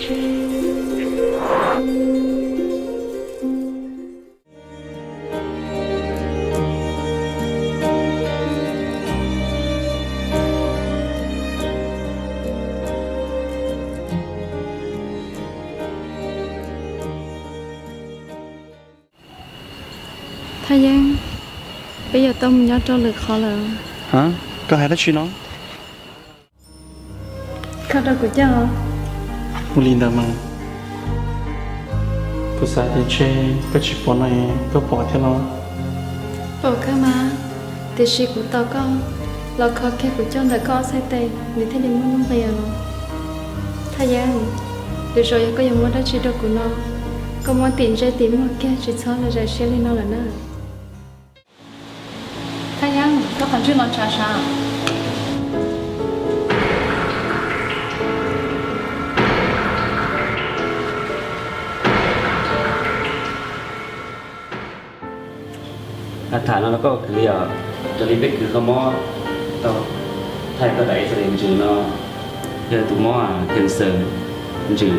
Thái Giang, bây giờ tôi muốn nhớ cho lực khó là hả? Có hay đó chứ nó khó đâu của cháu một lần đâu mà cứ sai thì chơi cái chip bọn này có bỏ theo nó bỏ cơ mà thì sự của tao có là khó khăn của cháu đã có sai tay vì thế nên muốn bây giờ Thái Giang, được rồi có dùng mua đó chỉ đâu của nó có muốn tiền ra tiền mà kia chỉ cho là ra xe lên nó là nữa Thái Giang, có phần chưa nói trả saoฐานเราก็คือจะรีบไปคือขโมยต่อไทยก็ได้แสดงจืดเนาะเดี๋ยวตัวมอเทียนเสือจืด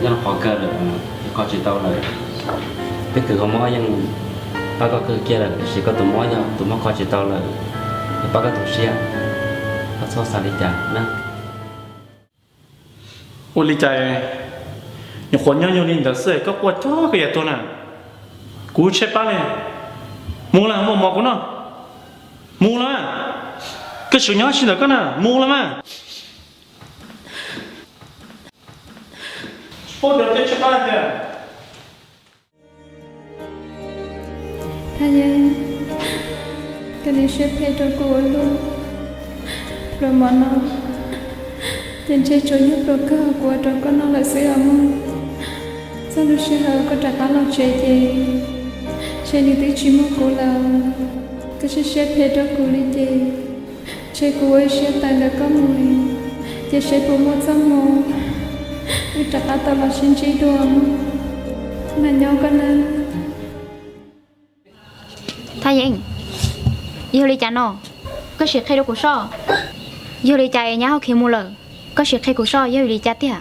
ยังขอเกิดเลยก็จืดเต้าเลยไปคือขโมยยังป้าก็คือเกี่ยเลยสิก็ตัวมอยังตัวมอก็จืดเต้าเลยป้าก็ถูกเสียก็ชอบสาริจานะวันลีใจอย่างคนยังอยู่ในแต่เสือก็ปวดท้อก็อย่างตัวน่ะกูใช่ป้าเลยmua là mua một của nó mua là cái sự nhớ xin được cái nào mua là mà bố được cái ba kìa Thái Giang, cái này sẽ phải cho cô luôn rồi mà nó tiền chơi cho nhất rồi cơ của cho con nó là sẽ ấm sao nó sẽ hơi có trả cá lo chơi gì chơi đi tới chim cô là cái sẽ phải cho cô đi chơi chơi cô ấy sẽ tay là có mùi chơi sẽ bộ một trăm mồ vì trả cá tao là xin chơi đồ là nhau con nên Thái Giang, yêu đi chả nó, có sự khai đâu của sao? Yêu đi chả nhá học khi mua lợ, có sự khai của sao yêu đi chả tiếc.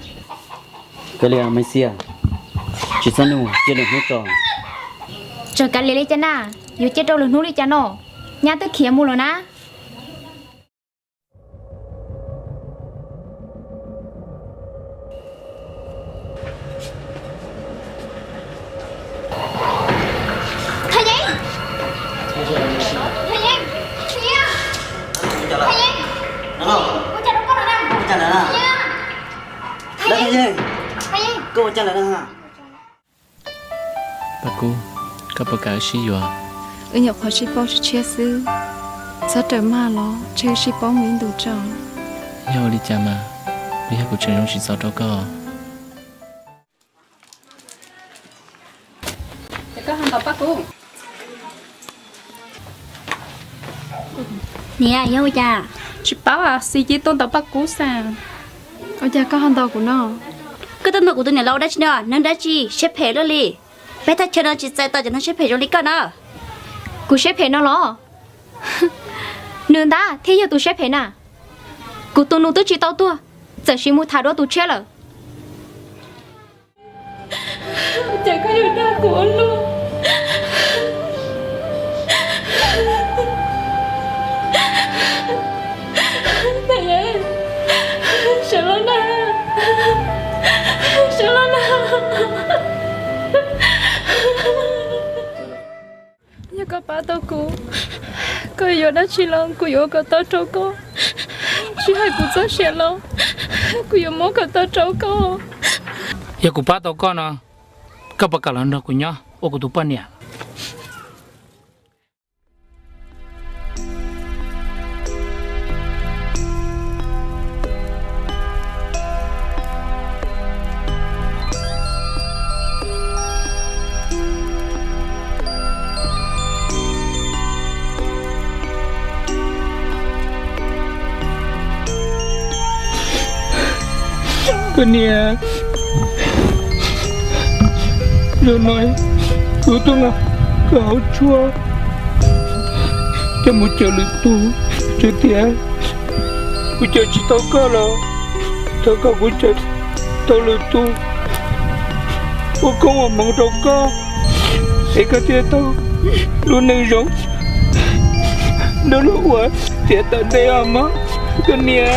cái nàyไม่เสียchỉ sao nữa chưa được hết rồi Chờ cả lấy chả na, yêu chết đâu lần nữa đi chả nó, nhá tới kia mua lợ na. Thái Giang, Thái Giang, kia, Thái Giang, cô chả đâu có nào đâu. Chả là nào? Đấy Thái Giang, Thái Giang. cô chả là nào hả? bà cô có bà cả gì vậy ở nhập họ chỉ bao cho chia sứ sao trời mà lo chơi chỉ bao miếng đủ tròn nhau đi cha mà bây giờ cuộc chuyện trong chỉ sao đó có có hàng tàu bác cô Nè, yêu cha. chị bảo à xí chỉ tôn tàu bác cô sao ở nhà có hàng tàu của nó Cái tên của tôi này lâu đã chứ nè, nâng đã chi, xếp phê đó li. Bé ta chơi nó chỉ chạy tao cho nó xếp phê cho lý con à. Cô xếp phê nó lo. Nương ta, thế giờ tôi xếp phê nè. Cô tôi nụ tôi chỉ tao tua. Giờ chỉ mua thả đó tôi chết rồi. chẳng có được đâu của luôn thầy ơi sợ lắm nè sợ lắm nè giờ có ba tao cô giờ đã chỉ lòng cô giờ có tao trâu cô chỉ hai cô rất sợ lòng cô giờ muốn có tao trâu cô ya ku pa to ko na ka pa kala na ku nya o ku tu pa nya cái nia rồi nói cứ tôi ngọc gạo chua cho một chợ lịch tu cho tiền cứ chờ chỉ tao có là tao có cũng chờ tao lu tu ô không mà mong đâu có ấy cái tia tao lu này giống đó lu quá tia tao đây à má cái nia